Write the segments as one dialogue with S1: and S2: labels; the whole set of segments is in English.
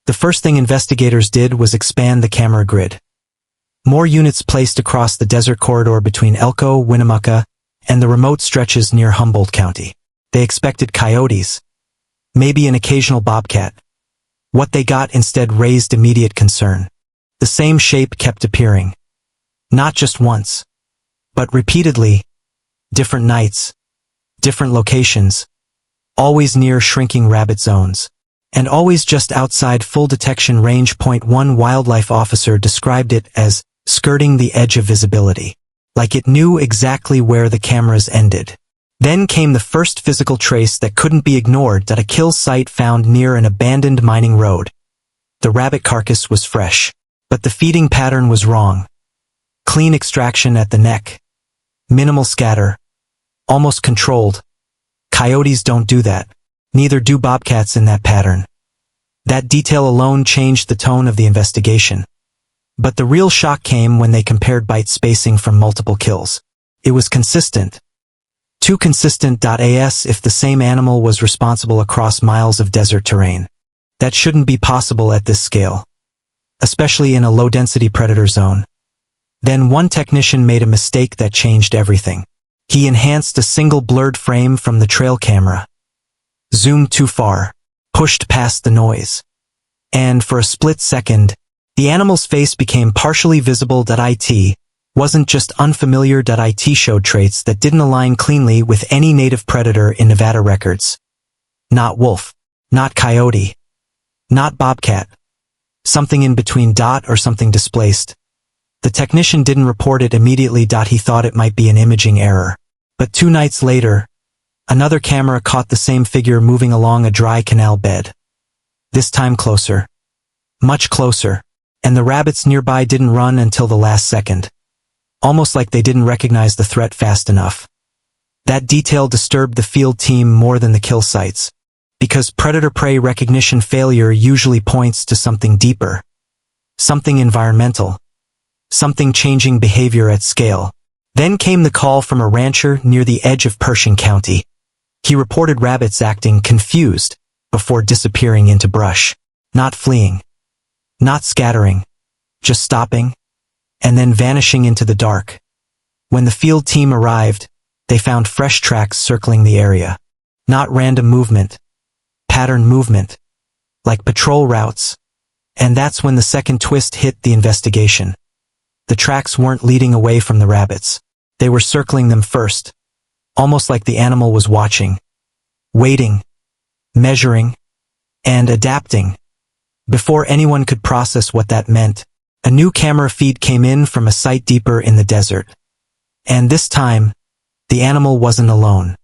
S1: The first thing investigators did was expand the camera grid. More units placed across the desert corridor between Elko, Winnemucca, and the remote stretches near Humboldt County. They expected coyotes, maybe an occasional bobcat. What they got instead raised immediate concern. The same shape kept appearing. Not just once, but repeatedly, different nights, different locations, always near shrinking rabbit zones, and always just outside full detection range. One wildlife officer described it as skirting the edge of visibility, like it knew exactly where the cameras ended. Then came the first physical trace that couldn't be ignored, that a kill site found near an abandoned mining road. The rabbit carcass was fresh, but the feeding pattern was wrong. Clean extraction at the neck. Minimal scatter. Almost controlled. Coyotes don't do that. Neither do bobcats in that pattern. That detail alone changed the tone of the investigation. But the real shock came when they compared bite spacing from multiple kills. It was consistent. Too consistent. As if the same animal was responsible across miles of desert terrain. That shouldn't be possible at this scale, especially in a low-density predator zone. Then one technician made a mistake that changed everything. He enhanced a single blurred frame from the trail camera. Zoomed too far, pushed past the noise. And for a split second, the animal's face became partially visible. It wasn't just unfamiliar. It showed traits that didn't align cleanly with any native predator in Nevada records. Not wolf, not coyote, not bobcat. Something in between. Or something displaced. The technician didn't report it immediately. He thought it might be an imaging error. But 2 nights later, another camera caught the same figure moving along a dry canal bed. This time closer. Much closer. And the rabbits nearby didn't run until the last second. Almost like they didn't recognize the threat fast enough. That detail disturbed the field team more than the kill sites. Because predator-prey recognition failure usually points to something deeper. Something environmental. Something changing behavior at scale. Then came the call from a rancher near the edge of Pershing County. He reported rabbits acting confused before disappearing into brush. Not fleeing. Not scattering. Just stopping. And then vanishing into the dark. When the field team arrived, they found fresh tracks circling the area. Not random movement. Pattern movement. Like patrol routes. And that's when the second twist hit the investigation. The tracks weren't leading away from the rabbits. They were circling them first. Almost like the animal was watching. Waiting. Measuring. And adapting. Before anyone could process what that meant, a new camera feed came in from a site deeper in the desert. And this time, the animal wasn't alone.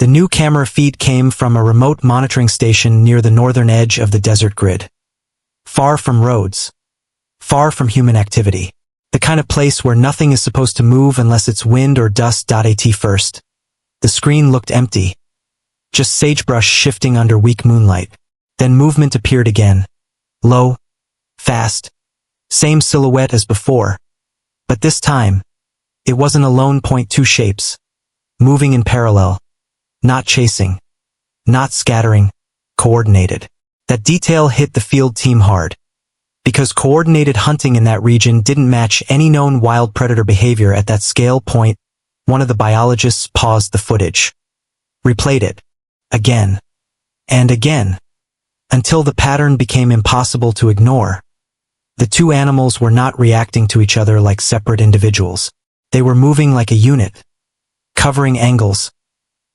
S1: The new camera feed came from a remote monitoring station near the northern edge of the desert grid. Far from roads. Far from human activity. The kind of place where nothing is supposed to move unless it's wind or dust. At first, the screen looked empty. Just sagebrush shifting under weak moonlight. Then movement appeared again. Low. Fast. Same silhouette as before. But this time, it wasn't alone. 2 shapes. Moving in parallel. Not chasing. Not scattering. Coordinated. That detail hit the field team hard. Because coordinated hunting in that region didn't match any known wild predator behavior at that scale. One of the biologists paused the footage. Replayed it. Again. And again. Until the pattern became impossible to ignore. The 2 animals were not reacting to each other like separate individuals. They were moving like a unit. Covering angles.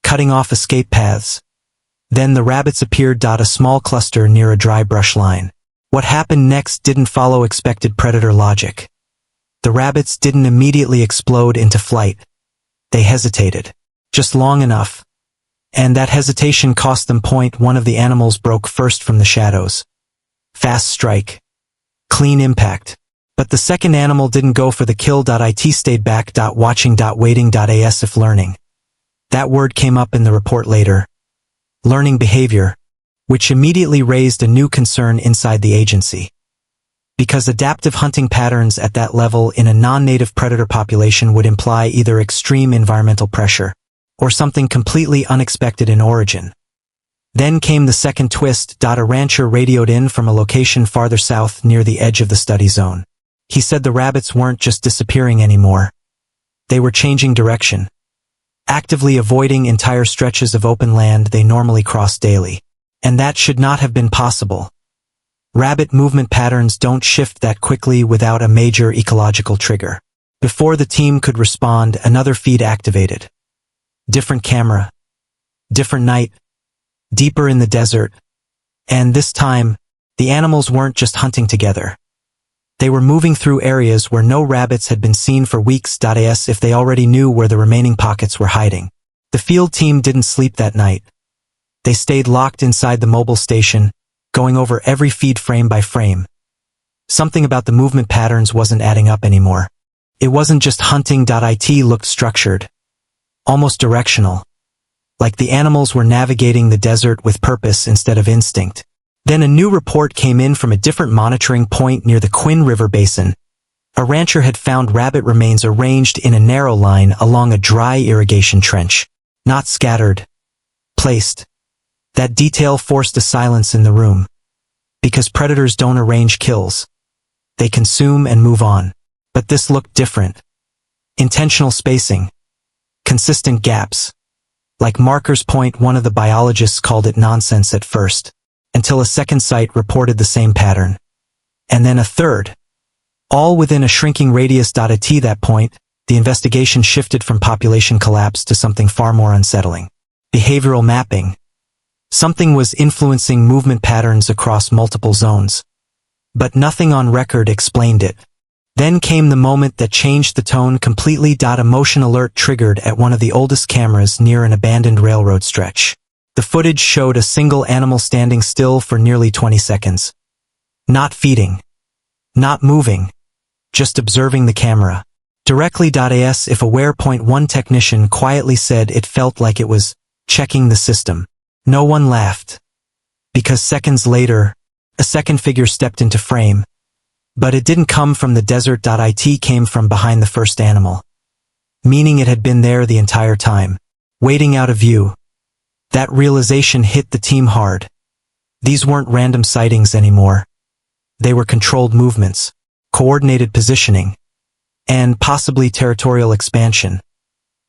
S1: Cutting off escape paths. Then the rabbits appeared. A small cluster near a dry brush line. What happened next didn't follow expected predator logic. The rabbits didn't immediately explode into flight. They hesitated. Just long enough. And that hesitation cost them. One of the animals broke first from the shadows. Fast strike. Clean impact. But the second animal didn't go for the kill. It stayed back. Watching. Waiting. As if learning. That word came up in the report later. Learning behavior. Which immediately raised a new concern inside the agency. Because adaptive hunting patterns at that level in a non-native predator population would imply either extreme environmental pressure, or something completely unexpected in origin. Then came the second twist. A rancher radioed in from a location farther south near the edge of the study zone. He said the rabbits weren't just disappearing anymore. They were changing direction, actively avoiding entire stretches of open land they normally cross daily. And that should not have been possible. Rabbit movement patterns don't shift that quickly without a major ecological trigger. Before the team could respond, another feed activated. Different camera, different night, deeper in the desert, and this time, the animals weren't just hunting together. They were moving through areas where no rabbits had been seen for weeks. As if they already knew where the remaining pockets were hiding. The field team didn't sleep that night. They stayed locked inside the mobile station, going over every feed frame by frame. Something about the movement patterns wasn't adding up anymore. It wasn't just hunting. It looked structured, almost directional, like the animals were navigating the desert with purpose instead of instinct. Then a new report came in from a different monitoring point near the Quinn River Basin. A rancher had found rabbit remains arranged in a narrow line along a dry irrigation trench, not scattered, placed. That detail forced a silence in the room. Because predators don't arrange kills. They consume and move on. But this looked different. Intentional spacing. Consistent gaps. Like markers point. One of the biologists called it nonsense at first, until a second site reported the same pattern. And then a third. All within a shrinking radius. At that point, the investigation shifted from population collapse to something far more unsettling. Behavioral mapping. Something was influencing movement patterns across multiple zones. But nothing on record explained it. Then came the moment that changed the tone completely. A motion alert triggered at one of the oldest cameras near an abandoned railroad stretch. The footage showed a single animal standing still for nearly 20 seconds. Not feeding. Not moving. Just observing the camera. Directly. As if aware. One technician quietly said it felt like it was checking the system. No one laughed. Because seconds later, a second figure stepped into frame. But it didn't come from the desert. It came from behind the first animal. Meaning it had been there the entire time. Waiting out of view. That realization hit the team hard. These weren't random sightings anymore. They were controlled movements, coordinated positioning, and possibly territorial expansion.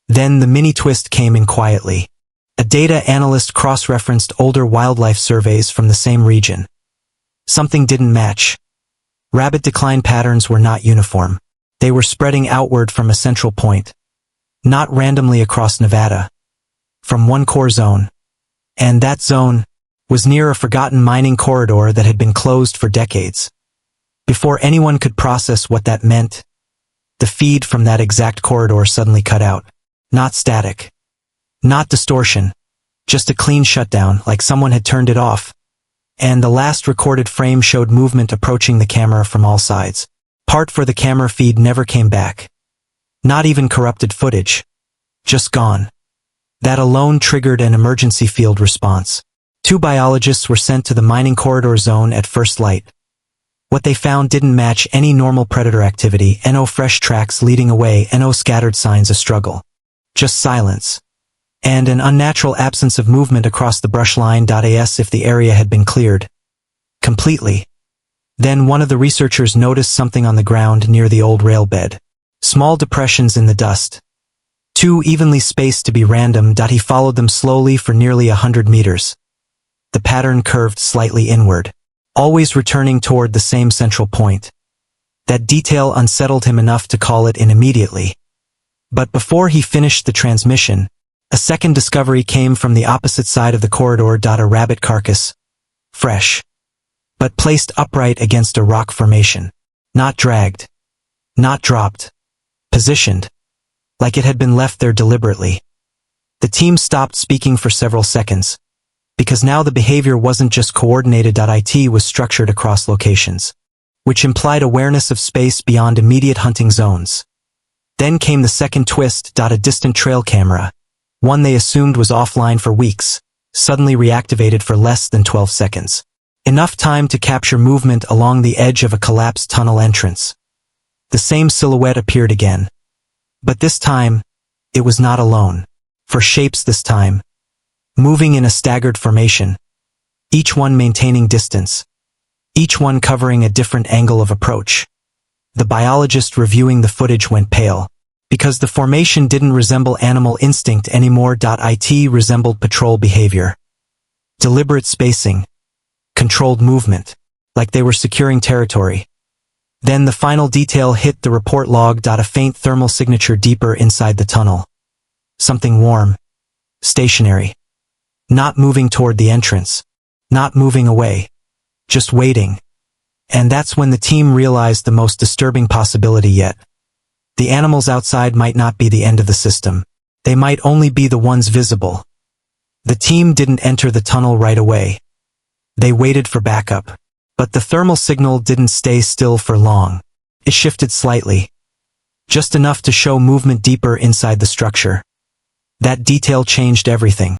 S1: Then the mini twist came in quietly. A data analyst cross-referenced older wildlife surveys from the same region. Something didn't match. Rabbit decline patterns were not uniform. They were spreading outward from a central point. Not randomly across Nevada. From one core zone. And that zone was near a forgotten mining corridor that had been closed for decades. Before anyone could process what that meant, the feed from that exact corridor suddenly cut out. Not static. Not distortion. Just a clean shutdown, like someone had turned it off. And the last recorded frame showed movement approaching the camera from all sides. Part for the camera feed never came back. Not even corrupted footage. Just gone. That alone triggered an emergency field response. 2 biologists were sent to the mining corridor zone at first light. What they found didn't match any normal predator activity. No fresh tracks leading away. No scattered signs of struggle. Just silence. And an unnatural absence of movement across the brush line. As if the area had been cleared. Completely. Then one of the researchers noticed something on the ground near the old rail bed. Small depressions in the dust. 2 evenly spaced to be random. He followed them slowly for nearly 100 meters. The pattern curved slightly inward, always returning toward the same central point. That detail unsettled him enough to call it in immediately. But before he finished the transmission, a second discovery came from the opposite side of the corridor. A rabbit carcass. Fresh. But placed upright against a rock formation. Not dragged. Not dropped. Positioned. Like it had been left there deliberately. The team stopped speaking for several seconds. Because now the behavior wasn't just coordinated. It was structured across locations. Which implied awareness of space beyond immediate hunting zones. Then came the second twist. A distant trail camera. One they assumed was offline for weeks, suddenly reactivated for less than 12 seconds. Enough time to capture movement along the edge of a collapsed tunnel entrance. The same silhouette appeared again. But this time, it was not alone. For shapes this time. moving in a staggered formation, each one maintaining distance, each one covering a different angle of approach. The biologist reviewing the footage went pale, because the formation didn't resemble animal instinct anymore. It resembled patrol behavior. Deliberate spacing, controlled movement, like they were securing territory. Then the final detail hit the report log. A faint thermal signature deeper inside the tunnel. Something warm, stationary, not moving toward the entrance, not moving away, just waiting. And that's when the team realized the most disturbing possibility yet. The animals outside might not be the end of the system. They might only be the ones visible. The team didn't enter the tunnel right away. They waited for backup. But the thermal signal didn't stay still for long. It shifted slightly. Just enough to show movement deeper inside the structure. That detail changed everything.